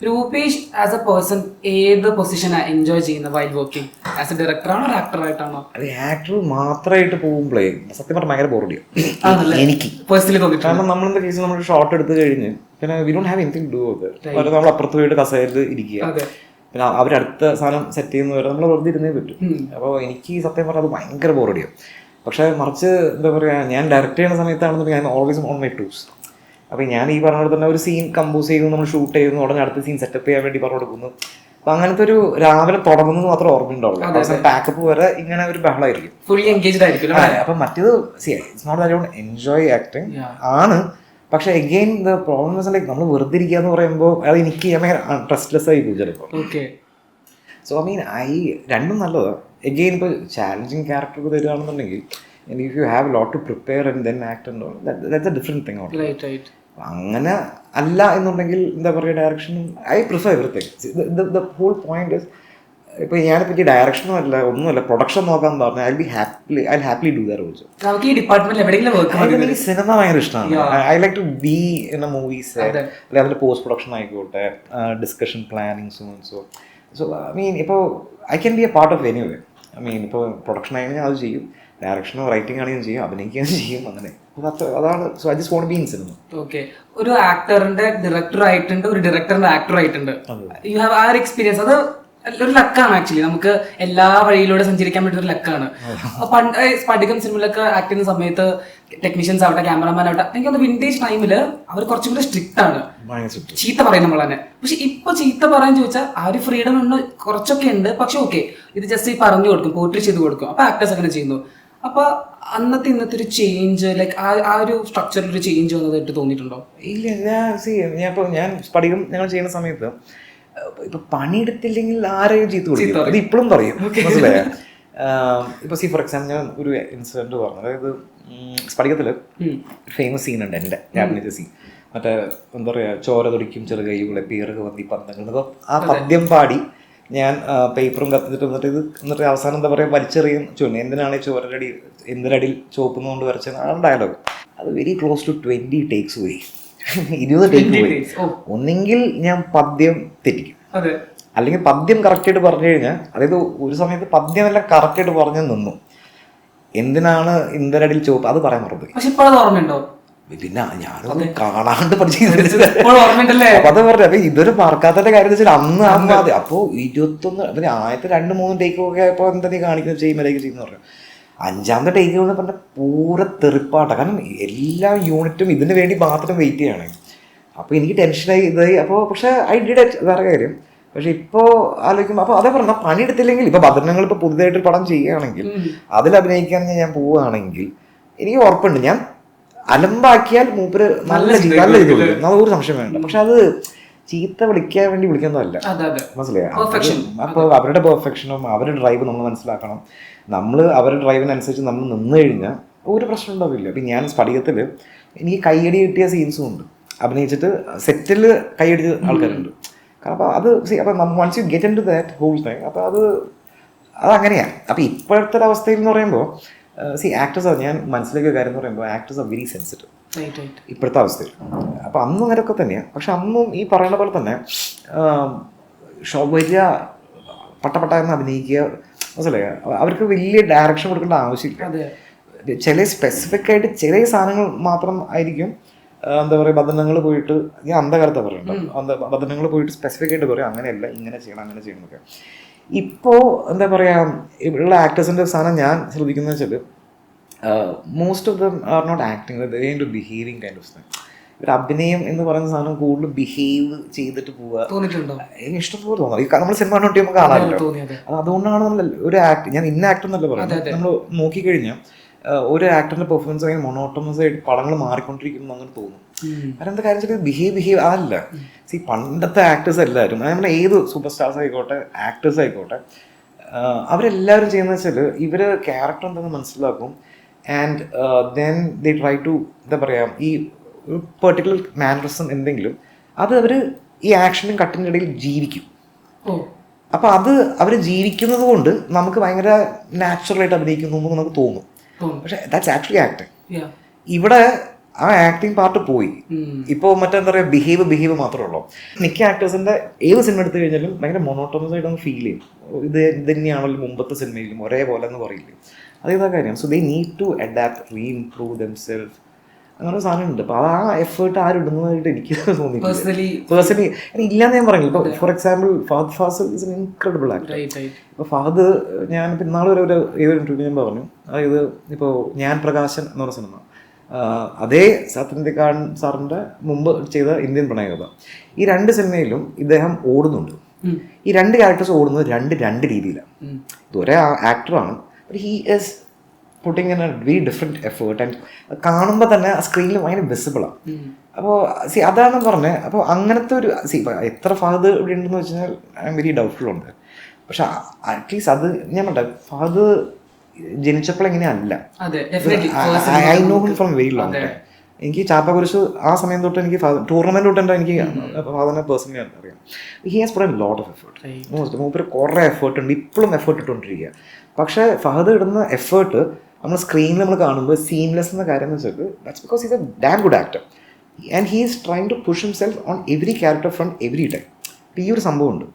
Rupesh as a person ഏത് പൊസിഷനാണ് enjoy ചെയ്യുന്നത് വൈൽ വർക്കിംഗ്? ആസ് എ ഡയറക്ടറാണോ ആക്ടറായിട്ടാണോ? അത് ആക്ടർ മാത്രമായിട്ട് പോകുമ്പോഴേ സത്യം പറഞ്ഞാൽ ഭയങ്കര ബോറടിയാണ് എനിക്ക് പേഴ്സണലി തോന്നിയിട്ടുണ്ട്. കാരണം നമ്മളെന്താ കേസ് നമ്മൾ ഷോട്ട് എടുത്ത് കഴിഞ്ഞ് പിന്നെ we don't have anything do അത് നമ്മൾ അപ്പുറത്ത് പോയിട്ട് കസേരയിൽ ഇരിക്കുക, പിന്നെ അവരടുത്ത സാധനം സെറ്റ് ചെയ്യുന്ന വരെ നമ്മൾ വെറുതെ ഇരുന്നേ പറ്റും. അപ്പോൾ എനിക്ക് സത്യം പറഞ്ഞാൽ അത് ഭയങ്കര ബോറടിയാണ്. പക്ഷേ മറിച്ച് എന്താ പറയുക, ഞാൻ ഡയറക്റ്റ് ചെയ്യുന്ന സമയത്താണെന്നുണ്ടെങ്കിൽ ഞാൻ ഓൾവേസ് ഓൺ മൈ ടൂസ്. അപ്പോൾ ഞാൻ ഈ പറഞ്ഞ പോലെ തന്നെ ഒരു സീൻ കമ്പോസ് ചെയ്യുന്നു, നമ്മൾ ഷൂട്ട് ചെയ്യുന്നു, ഉടനെ അടുത്ത സീൻ സെറ്റപ്പ് ചെയ്യാൻ വേണ്ടി പറഞ്ഞു കൊടുക്കുന്നു. അപ്പം അങ്ങനത്തെ ഒരു രാവിലെ തുടങ്ങുന്നത് മാത്രം ഓർമ്മയുണ്ടാവുള്ളൂ. പാക്കപ്പ് വരെ ഇങ്ങനെ ഒരു ബഹളമായിരിക്കും, ഫുള്ളി എൻഗേജ്ഡ് ആയിരിക്കും. അപ്പം മറ്റേത് it's not that I don't enjoy acting ആണ്. പക്ഷെ again the problem is like നമ്മൾ വെറുതെ ഇരിക്കുക എന്ന് പറയുമ്പോൾ അത് എനിക്ക് ഞാൻ ഭയങ്കര ട്രസ്റ്റ്ലെസ് ആയി പോകും ചിലപ്പോൾ. സോ ഐ മീൻ രണ്ടും നല്ലതാണ്. എഗെയിൻ ഇപ്പോൾ ചാലഞ്ചിങ് ക്യാരക്ടർ തരികയാണെന്നുണ്ടെങ്കിൽ if you have lot to prepare and then act and all that's a different thing. അങ്ങനെ അല്ല എന്നുണ്ടെങ്കിൽ എന്താ പറയുക, ഡയറക്ഷനും I prefer everything. The whole point is ഇപ്പോൾ ഞാനിപ്പോൾ ഈ ഡയറക്ഷനും അല്ല ഒന്നുമല്ല പ്രൊഡക്ഷൻ നോക്കാൻ പറഞ്ഞാൽ I happily do that also. എനിക്ക് സിനിമ ഭയങ്കര ഇഷ്ടമാണ്. I like to be in a movies, അല്ലെങ്കിൽ അതിൻ്റെ പോസ്റ്റ് പ്രൊഡക്ഷൻ ആയിക്കോട്ടെ, ഡിസ്കഷൻ പ്ലാനിങ് സോ ഐ മീൻ ഇപ്പോൾ I can be A part of anyway. I mean ഇപ്പോൾ പ്രൊഡക്ഷൻ ആണെങ്കിൽ അത് ചെയ്യും, ഡയറക്ഷനോ റൈറ്റിംഗ് ആണെങ്കിലും ചെയ്യും, അഭിനയിക്കുകയും ചെയ്യും, അങ്ങനെ അതാണ്. So I just won't be in cinema. Okay, ഒരു ആക്ടറിന്റെ ഡയറക്ടർ ആയിട്ടുണ്ട്, ഒരു ഡയറക്ടറിന്റെ ആക്ടർ ആയിട്ടുണ്ട്. യു ഹാവ് ആ എക്സ്പീരിയൻസ്. അത് ഒരു ലക്കാണ് ആക്ച്വലി, നമുക്ക് എല്ലാ വഴിയിലൂടെ സഞ്ചരിക്കാൻ പറ്റുന്ന ഒരു ലക്കാണ്. പണ്ട് സ്പടികം സിനിമയിലൊക്കെ ആക്ട് ചെയ്യുന്ന സമയത്ത് ടെക്നീഷ്യൻസ് ആവട്ടെ, ക്യാമറമാൻ ആവട്ടെ, എനിക്കത് വിന്റേജ് ടൈമില് അവർ കുറച്ചും കൂടെ സ്ട്രിക്റ്റ് ആണ്, ചീത്ത പറയും നമ്മൾ തന്നെ. പക്ഷെ ഇപ്പൊ ചീത്ത പറയാൻ ചോദിച്ചാൽ ആ ഒരു ഫ്രീഡം ഉണ്ട്, കുറച്ചൊക്കെ ഉണ്ട്. പക്ഷെ ഓക്കെ, ഇത് ജസ്റ്റ് ഈ പറഞ്ഞു കൊടുക്കും, പോർട്രേറ്റ് ചെയ്ത് കൊടുക്കും, അപ്പൊ ആക്ടേഴ്സ് അങ്ങനെ ചെയ്യുന്നു. അപ്പൊ അന്നത്തെ ഇന്നത്തെ ഒരു ചേഞ്ച്, ലൈക്ക് ആ ഒരു സ്ട്രക്ചറിൽ ഒരു ചേഞ്ച് വന്നതായിട്ട് തോന്നിയിട്ടുണ്ടോ? ഇല്ല, ഞാൻ സ്പടികം ഞങ്ങൾ ചെയ്യുന്ന സമയത്ത് ഇപ്പൊ പണിയെടുത്തില്ലെങ്കിൽ ആരെയും ചീത്ത കൊടുക്കും, അത് ഇപ്പോഴും പറയും, മനസ്സിലായ. ഇപ്പൊ ഫോർ എക്സാമ്പിൾ ഞാൻ ഒരു ഇൻസിഡന്റ് പറഞ്ഞു. അതായത് സ്പടികത്തില് ഫേമസ് സീൻ ഉണ്ട് എൻ്റെ അഭിനയിച്ച സീൻ, മറ്റേ എന്താ പറയാ, ചോര തുടിക്കും ചെറുകൈകളെ പേറുക വന്നി പന്തങ്ങൾ. അപ്പോൾ ആ പദ്യം പാടി ഞാൻ പേപ്പറും കത്തിച്ചിട്ട് എന്നിട്ട് അവസാനം എന്താ പറയുക വലിച്ചെറിയും ചുവന്നു, എന്തിനാണ് ചോരടി എന്തിനടിയിൽ ചോപ്പുന്നതുകൊണ്ട് വരച്ചത് ആ ഡയലോഗ്. അത് വെരി ക്ലോസ് ടു 20 ടേക്സ് പോയി, 20 ടേക്ക് പോയി. ഒന്നെങ്കിൽ ഞാൻ പദ്യം തെറ്റിക്കും, അല്ലെങ്കിൽ പദ്യം കറക്റ്റായിട്ട് പറഞ്ഞു കഴിഞ്ഞാൽ, അതായത് ഒരു സമയത്ത് പദ്യം എല്ലാം കറക്റ്റായിട്ട് പറഞ്ഞു നിന്നു, എന്തിനാണ് ഇന്ത്യനടിയിൽ ചോപ്പ് അത് പറയാൻ മറന്നു. പിന്നെ ഞാനത് കാണാണ്ട് പഠിച്ചില്ല, അപ്പൊ അത് പറഞ്ഞു. അപ്പൊ ഇതൊരു മറക്കാത്തതിന്റെ കാര്യം വെച്ചാൽ അന്ന് അപ്പോ 21 പിന്നെ ആദ്യത്തെ 2-3 ടേക്കൊക്കെ ആയപ്പോ എന്താ നീ കാണിക്കുന്നത് ചെയ്യുന്ന പറഞ്ഞു. 5ാമത്തെ ടേക്ക് എന്ന് പറഞ്ഞാൽ പൂര തെറിപ്പാട്ടാണ്. കാരണം എല്ലാ യൂണിറ്റും ഇതിന് വേണ്ടി മാത്രം വെയിറ്റ് ചെയ്യാണ്. അപ്പോൾ എനിക്ക് ടെൻഷനായി ഇതായി. അപ്പോൾ പക്ഷേ ഐ ഡിഡ് ഇറ്റ്, വേറെ കാര്യം. പക്ഷെ ഇപ്പോൾ ആലോചിക്കുമ്പോൾ അപ്പോൾ അതേ പറഞ്ഞാൽ പണിയെടുത്തില്ലെങ്കിൽ ഇപ്പോൾ ഭദ്രങ്ങൾ ഇപ്പോൾ പുതുതായിട്ടൊരു പടം ചെയ്യുകയാണെങ്കിൽ അതിൽ അഭിനയിക്കുകയാണെങ്കിൽ ഞാൻ പോവുകയാണെങ്കിൽ എനിക്ക് ഉറപ്പുണ്ട് ഞാൻ അലമ്പാക്കിയാൽ മൂപ്പര് നല്ല ഇത് വിളിക്കും, ഒരു സംശയം വേണ്ട. പക്ഷെ അത് ചീത്ത വിളിക്കാൻ വേണ്ടി വിളിക്കുന്നതല്ല, മനസ്സിലായോ? അപ്പോൾ അവരുടെ പെർഫെക്ഷനും അവരുടെ ഡ്രൈവ് നമ്മൾ മനസ്സിലാക്കണം. നമ്മൾ അവരുടെ ഡ്രൈവിനനുസരിച്ച് നമ്മൾ നിന്ന് കഴിഞ്ഞാൽ ഒരു പ്രശ്നം ഉണ്ടാവില്ല. അപ്പം ഞാൻ സ്പടികത്തിൽ എനിക്ക് കൈയടി കിട്ടിയ സീൻസും ഉണ്ട്, അഭിനയിച്ചിട്ട് സെറ്റിൽ കൈയടിച്ച ആൾക്കാരുണ്ട്. അപ്പോൾ അത് അപ്പം once you get into that whole thing, അപ്പോൾ അതങ്ങനെയാണ്. അപ്പോൾ ഇപ്പോഴത്തെ ഒരു അവസ്ഥയിൽ എന്ന് പറയുമ്പോൾ ആക്ടേഴ്സ്, ഞാൻ മനസ്സിലാക്കിയ കാര്യം എന്ന് പറയുമ്പോൾ ആക്ടേഴ്സ് ആർ വെരി സെൻസിറ്റീവ് ഇപ്പോഴത്തെ അവസ്ഥയിൽ. അപ്പോൾ അന്നും അങ്ങനെയൊക്കെ തന്നെയാണ്. പക്ഷെ അന്നും ഈ പറയുന്ന പോലെ തന്നെ വലിയ പട്ട എന്ന് അഭിനയിക്കുക, മനസ്സിലായ, അവർക്ക് വലിയ ഡയറക്ഷൻ കൊടുക്കേണ്ട ആവശ്യമില്ല. ചില സ്പെസിഫിക് ആയിട്ട് ചില സാധനങ്ങൾ മാത്രം ആയിരിക്കും എന്താ പറയുക, ബന്ധനങ്ങൾ പോയിട്ട്, ഞാൻ അന്ധകാലത്താണ് പറയുന്നത്, ബന്ധനങ്ങൾ പോയിട്ട് സ്പെസിഫിക് ആയിട്ട് പറയും അങ്ങനെയല്ല ഇങ്ങനെ ചെയ്യണം അങ്ങനെ ചെയ്യണം എന്നൊക്കെ. ഇപ്പോൾ എന്താ പറയുക, ഉള്ള ആക്ടേഴ്സിൻ്റെ സാധനം ഞാൻ ശ്രദ്ധിക്കുന്നത് വെച്ചാൽ most of them are not acting, they to behaving kind of thing. ഒരു അഭിനയം എന്ന് പറയുന്ന സാധനം കൂടുതൽ ബിഹേവ് ചെയ്തിട്ട് പോവുക ഇഷ്ടംപോലെ തോന്നുന്നത്. നമ്മൾ സിനിമ കണ്ടു നമുക്ക് കാണാമല്ലോ. അതുകൊണ്ടാണ് നമ്മൾ ഒരു ഞാൻ ഇന്ന ആക്ടർ എന്നല്ല പറയുന്നത്. നമ്മൾ നോക്കിക്കഴിഞ്ഞാൽ ഒരു ആക്ടറിന്റെ പെർഫോമൻസ് ഭയങ്കര മൊണോട്ടോണസ് ആയിട്ട് പടങ്ങൾ മാറിക്കൊണ്ടിരിക്കുന്നു അങ്ങനെ തോന്നും. കാരണം എന്താ കാര്യം വെച്ചാൽ ബിഹേവ് അതല്ല. പണ്ടത്തെ ആക്ടേഴ്സ് എല്ലാവരും, നമ്മൾ ഏത് സൂപ്പർ സ്റ്റാർസ് ആയിക്കോട്ടെ ആക്ടേഴ്സ് ആയിക്കോട്ടെ, അവരെല്ലാവരും ചെയ്യുന്നത് വെച്ചാൽ ഇവര് ക്യാരക്ടർ എന്തെന്ന് മനസ്സിലാക്കും. And then they try to എന്താ പറയുക, ഈ ഒരു പെർട്ടിക്കുലർ മാനറിസം എന്തെങ്കിലും അത് അവർ ഈ ആക്ഷനും കട്ടിൻ്റെ ഇടയിൽ ജീവിക്കും. അപ്പോൾ അത് അവർ ജീവിക്കുന്നത് കൊണ്ട് നമുക്ക് ഭയങ്കര നാച്ചുറലായിട്ട് അഭിനയിക്കുന്നു എന്ന് നമുക്ക് തോന്നും. പക്ഷെ ദാറ്റ്സ് ആക്ച്വലി ആക്ടിങ്. ഇവിടെ ആ ആക്ടിങ് പാർട്ട് പോയി. ഇപ്പോൾ മറ്റെന്താ പറയുക, ബിഹേവ് മാത്രമേ ഉള്ളൂ. മിക്ക ആക്ടേഴ്സിന്റെ ഏത് സിനിമ എടുത്തു കഴിഞ്ഞാലും ഭയങ്കര മൊണോട്ടോണസ് ആയിട്ട് ഫീൽ ചെയ്യും. ഇത് തന്നെയാണല്ലോ മുമ്പത്തെ സിനിമയിലും ഒരേപോലെ എന്ന് പറയില്ലേ, അതേതാ കാര്യം. So they need to adapt, reimprove themself, അങ്ങനെ ഒരു സാധനം ഉണ്ട്. അപ്പോൾ ആ എഫേർട്ട് ആരും ഇടുന്നതായിട്ട് എനിക്ക് തോന്നിയിട്ടില്ല പേഴ്സണലി. ഇല്ലാന്ന് ഞാൻ പറഞ്ഞു. ഇപ്പോൾ for example Fahadh Faasil is an incredible actor. ഇപ്പോൾ ഫഹദ്, ഞാൻ ഇന്നാൾ ഒരു ഏതൊരു ഇന്റർവ്യൂ ഞാൻ പറഞ്ഞു, അതായത് ഇപ്പോൾ ഞാൻ പ്രകാശൻ എന്ന് പറഞ്ഞ സിനിമ, അതേ സത്യനന്ദിക്കാട് സാറിൻ്റെ മുമ്പ് ചെയ്ത ഇന്ത്യൻ പ്രണയകഥ, ഈ 2 സിനിമയിലും ഇദ്ദേഹം ഓടുന്നുണ്ട്. ഈ 2 ക്യാരക്ടേഴ്സ് ഓടുന്നത് രണ്ട് രീതിയിലാണ്. ഇത് ഒരേ ആക്ടറാണ്, but he is putting in a very different effort and കാണുമ്പോൾ തന്നെ ആ സ്ക്രീനിൽ ഭയങ്കര വിസിബിളാണ്. അപ്പോൾ അതാണ് പറഞ്ഞത്. അപ്പോൾ അങ്ങനത്തെ ഒരു എത്ര ഫഹദ് ഇവിടെ ഉണ്ടെന്ന് വെച്ച് കഴിഞ്ഞാൽ ഐ എം വെരി ഡൗട്ട്ഫുൾ ഉണ്ട്. പക്ഷെ അറ്റ്ലീസ്റ്റ് അത് ഞാൻ പറഞ്ഞ ഫഹദ് ജനിച്ചപ്പോൾ എങ്ങനെയല്ല, I know him from very long time. എനിക്ക് ചാപ്പകുരിശ് ആ സമയം തൊട്ട് എനിക്ക് ടൂർണമെന്റ് തൊട്ട് എനിക്ക് ഫഹദിനെ പേഴ്സണലി അറിയാം. He has put a lot of effort. മൂപ്പര് കുറേ എഫേർട്ട് ഉണ്ട്, ഇപ്പോഴും എഫേർട്ട് ഇട്ടുകൊണ്ടിരിക്കുക. പക്ഷേ ഫഹദ് ഇടുന്ന എഫേർട്ട് നമ്മൾ സ്ക്രീനിൽ നമ്മൾ കാണുമ്പോൾ സീംലെസ് എന്ന കാര്യം എന്ന് വെച്ചാൽ that's because is a damn good actor and he is trying to push himself on every character from every time. ഈ ഒരു സംഭവം ഉണ്ട്.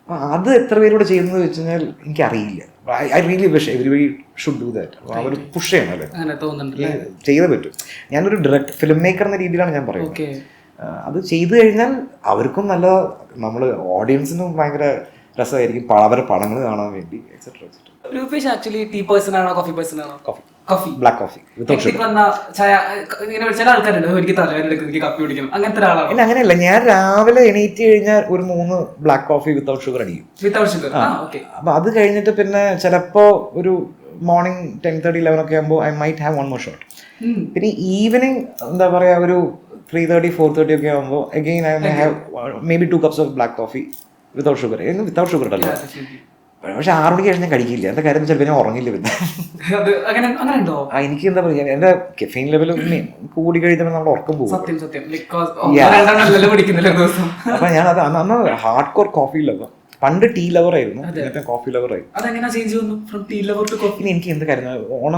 അപ്പോൾ അത് എത്ര പേരോട് ചെയ്യുന്നത് വെച്ച് കഴിഞ്ഞാൽ എനിക്കറിയില്ല. I really wish everybody should do that. അവർ പുഷ് ചെയ്യണം അല്ലേ, ചെയ്തേ പറ്റും. ഞാനൊരു ഫിലിം മേക്കർ എന്ന രീതിയിലാണ് ഞാൻ പറയുന്നത്. അത് ചെയ്തു കഴിഞ്ഞാൽ അവർക്കും നല്ല, നമ്മൾ ഓഡിയൻസിനും ഭയങ്കര രസമായിരിക്കും അവരുടെ പടങ്ങൾ കാണാൻ വേണ്ടി, etcetera etcetera. Rupesh actually tea person ആണോ കോഫി പേഴ്സൺ ആണോ? Coffee, black coffee without sugar. ചില ആൾക്കാരുണ്ട് എനിക്ക് തലവേദന എനിക്ക് കാപ്പി കുടിക്കണം, അങ്ങനത്തെ ഒരാളാണ്. ഇല്ല, അങ്ങനെയല്ല. ഞാൻ രാവിലെ എണീറ്റ് കഴിഞ്ഞാൽ ഒരു 3 ബ്ലാക്ക് കോഫി വിത്തൗട്ട് ഷുഗർ അടിക്കും. Without sugar. അപ്പൊ അത് കഴിഞ്ഞിട്ട് പിന്നെ ചിലപ്പോ ഒരു മോർണിംഗ് 10:30, 11 ഒക്കെ ആകുമ്പോൾ I might have 1 more shot. പിന്നെ ഈവനിങ് എന്താ പറയാ, ഒരു 3:30, 4:30 ഒക്കെ ആകുമ്പോൾ again I may have may be 2 cups of black coffee without sugar. Without sugar അല്ല. പക്ഷെ 6 മണിക്ക് കഴിഞ്ഞാൽ ഞാൻ കഴിക്കില്ല. എന്താ കാര്യം ചിലപ്പോൾ ഞാൻ ഉറങ്ങില്ല. പിന്നെ എനിക്ക് എന്താ പറയുക, എന്റെ കെഫീൻ ലെവൽ കൂടി കഴിഞ്ഞാൽ നമ്മൾ ഉറക്കം പോകും. അപ്പൊ ഞാൻ അത് അന്ന് ഹാർഡ് കോർ കോഫി ലവർ. പണ്ട് ടീ ലവർ ആയിരുന്നു, ഇന്നത്തെ കോഫി ലവർ ആയി. ഇനി എനിക്ക് എന്ത് കാര്യം ഓൺ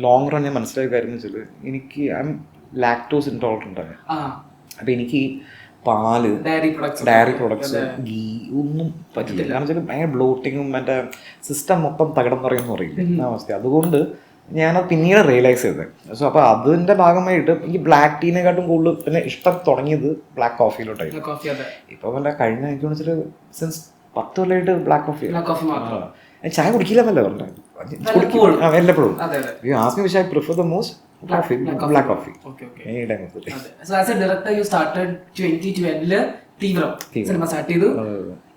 ലോങ് റൺ ഞാൻ മനസ്സിലായ കാര്യം എന്ന് വെച്ചാൽ എനിക്ക് ഐ എം ലാക്ടോസ് ഇൻടോളറന്റ് ആണ്. അപ്പൊ എനിക്ക് പാല്, ഡയറി പ്രൊഡക്ട്സ്, ഗീ ഒന്നും പറ്റില്ല. കാരണം വെച്ചാൽ ഭയങ്കര ബ്ലോട്ടിങ്ങും മറ്റേ സിസ്റ്റം മൊത്തം തകടം പറയുമെന്ന് പറയില്ല അവസ്ഥ. അതുകൊണ്ട് ഞാനത് പിന്നീട് റിയലൈസ് ചെയ്തത്. സോ അപ്പോൾ അതിൻ്റെ ഭാഗമായിട്ട് എനിക്ക് ബ്ലാക്ക് ടീനെക്കാട്ടും കൂടുതൽ പിന്നെ ഇഷ്ടം തുടങ്ങിയത് ബ്ലാക്ക് കോഫിയിലോട്ടായിരുന്നു. ഇപ്പോൾ പിന്നെ കഴിഞ്ഞ എനിക്ക് വെച്ചിട്ട് സിൻസ് 10 കൊല്ലമായിട്ട് ബ്ലാക്ക് കോഫി. ചായ കുടിക്കില്ല എന്നല്ല പറഞ്ഞത്, വല്ലപ്പോഴും. Asked me wish I prefer the most coffee, black coffee. Okay. So as a director you started 2012 Theevram cinema start ചെയ്തു.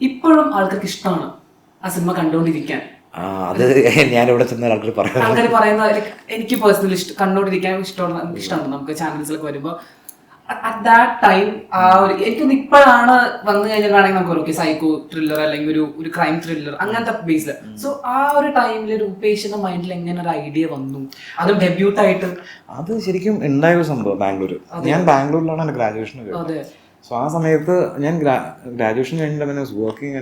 ഇപ്പോഴും ആൾക്കാർക്ക് ഇഷ്ടമാണ് ആ സിനിമ കണ്ടുകൊണ്ടിരിക്കാൻ. അത് ഞാനിവിടെ ചെന്ന ആൾക്കാർ പറയുന്ന എനിക്ക് പേഴ്സണലി കണ്ടുകൊണ്ടിരിക്കാൻ ഇഷ്ടമാണ്. നമുക്ക് ചാനൽസിലൊക്കെ വരുമ്പോൾ അറ്റ് ദാറ്റ് ടൈം ആ ഒരു എനിക്കൊന്ന് ഇപ്പോഴാണ് വന്നു കഴിഞ്ഞാൽ വേണമെങ്കിൽ നമുക്ക് ഓക്കെ സൈക്കോ ത്രില്ലർ അല്ലെങ്കിൽ ഒരു ക്രൈം ത്രില്ലർ അങ്ങനത്തെ ബേസിൽ. സോ ആ ഒരു ടൈമിൽ രൂപേഷിന്റെ മൈൻഡിൽ എങ്ങനെ ഒരു ഐഡിയ വന്നു, അതും ഡെബ്യൂട്ട് ആയിട്ട്? അത് ശരിക്കും ഉണ്ടായ ഒരു സംഭവം ബാംഗ്ലൂർ. ഞാൻ ബാംഗ്ലൂരിലാണ് എൻ്റെ ഗ്രാജുവേഷൻ കഴിഞ്ഞത്. സോ ആ സമയത്ത് ഞാൻ ഗ്രാജുവേഷൻ കഴിഞ്ഞിട്ട് വർക്കിംഗ്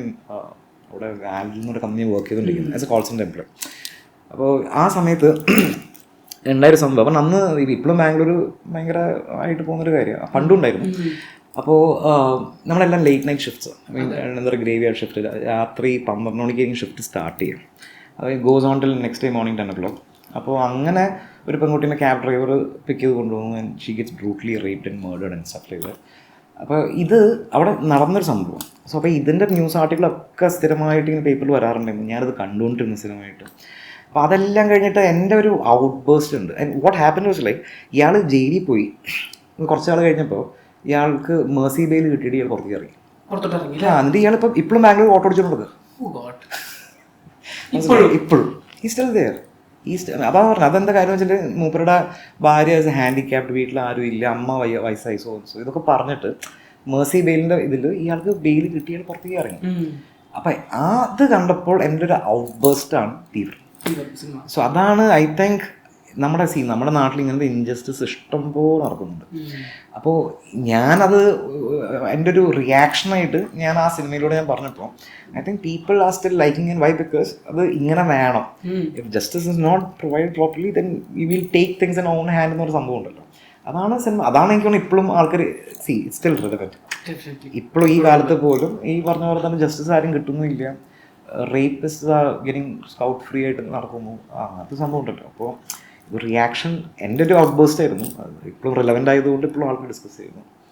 അവിടെ ആൽബിന്നൊരു കമ്പനി വർക്ക് ചെയ്തുകൊണ്ടിരിക്കുന്നത് as A call centre employee. അപ്പോൾ ആ സമയത്ത് ഉണ്ടായൊരു സംഭവം. അപ്പം അന്ന് ഇപ്പോഴും ബാംഗ്ലൂർ ഭയങ്കര ആയിട്ട് പോകുന്നൊരു കാര്യമാണ്, പണ്ടുണ്ടായിരുന്നു. അപ്പോൾ നമ്മളെല്ലാം ലേറ്റ് നൈറ്റ് ഷിഫ്റ്റ്സ്, എന്താ പറയുക ഗ്രേവി ആർഡ് ഷിഫ്റ്റ്. രാത്രി 12 മണിക്കായിരിക്കും ഷിഫ്റ്റ് സ്റ്റാർട്ട് ചെയ്യും. അത് goes on till next day morning 10 o'clock. അപ്പോൾ അങ്ങനെ ഒരു പെൺകുട്ടീനെ ക്യാബ് ഡ്രൈവർ പിക്ക് ചെയ്ത് കൊണ്ടുപോകുന്നു. And she gets brutally raped and murdered and stuff like that. അപ്പോൾ ഇത് അവിടെ നടന്നൊരു സംഭവം. സോ അപ്പോൾ ഇതിൻ്റെ ന്യൂസ് ആർട്ടിക്കിളൊക്കെ സ്ഥിരമായിട്ട് ഇങ്ങനെ പേപ്പറിൽ വരാറുണ്ടായിരുന്നു. ഞാനത് കണ്ടുകൊണ്ടിരുന്ന സ്ഥിരമായിട്ട്. അപ്പോൾ അതെല്ലാം കഴിഞ്ഞിട്ട് എൻ്റെ ഒരു ഔട്ട് ബേസ്റ്റ് ഉണ്ട്. And what happened was like, ഇയാൾ ജയിലിൽ പോയി കുറച്ച് നാൾ കഴിഞ്ഞപ്പോൾ ഇയാൾക്ക് മേഴ്സി ബെയിൽ കിട്ടിയിട്ട് ഇയാൾ പുറത്തേക്ക് ഇറങ്ങി. എന്നിട്ട് ഇയാളിപ്പോൾ ഇപ്പോഴും ബാംഗ്ലൂർ ഓട്ടോ ഓടിച്ചോണ്ടത്. ഇപ്പോഴും ഈ സ്റ്റിൽ ദെയർ. അതാ പറഞ്ഞത്. അതെന്താ കാര്യം വെച്ചിട്ട് മൂപ്പരുടെ ഭാര്യ ആസ് എ ഹാൻഡിക്യാപ്ഡ്, വീട്ടിൽ ആരും ഇല്ല, അമ്മ വയസ്സായി, സോ ഇതൊക്കെ പറഞ്ഞിട്ട് മേഴ്സി ബെയിലിൻ്റെ ഇതിൽ ഇയാൾക്ക് ബെയിൽ കിട്ടി ഇയാൾ പുറത്തേക്ക് ഇറങ്ങി. അപ്പം അത് കണ്ടപ്പോൾ എൻ്റെ ഒരു ഔട്ട് ബേസ്റ്റാണ് തീവ്രം. സോ അതാണ് ഐ തിങ്ക് നമ്മുടെ നാട്ടിൽ ഇങ്ങനത്തെ ഇൻജസ്റ്റിസ് ഇഷ്ടം പോലെ നടക്കുന്നുണ്ട്. അപ്പോൾ ഞാനത് എൻ്റെ ഒരു റിയാക്ഷനായിട്ട് ഞാൻ ആ സിനിമയിലൂടെ ഞാൻ പറഞ്ഞപ്പോൾ I think people are still liking and why because അത് ഇങ്ങനെ വേണം. If justice is not provide properly then we will take things in own hand എന്നൊരു സംഭവം ഉണ്ടല്ലോ. അതാണ് സിനിമ. അതാണ് എനിക്ക് തോന്നുന്നു ഇപ്പോഴും ആൾക്കാർ സ്റ്റിൽ റിലവൻറ്റ്. Definitely. ഇപ്പോഴും ഈ കാലത്ത് പോലും ഈ പറഞ്ഞ പോലെ തന്നെ ജസ്റ്റിസ് ആരും കിട്ടുന്നില്ല. റേപ്പിസ്റ്റ് ഗെറ്റിംഗ് സ്കൗട്ട് ഫ്രീ ആയിട്ട് നടക്കുന്നു. അത് സംഭവം ഉണ്ടല്ലോ. അപ്പോൾ ഒരു റിയാക്ഷൻ എൻ്റെ ഒരു ഔട്ട് ബേസ്റ്റ് ആയിരുന്നു. ഇപ്പോഴും റിലവൻ്റ് ആയതുകൊണ്ട് ഇപ്പോഴും ആൾക്ക് ഡിസ്കസ് ചെയ്യുന്നു.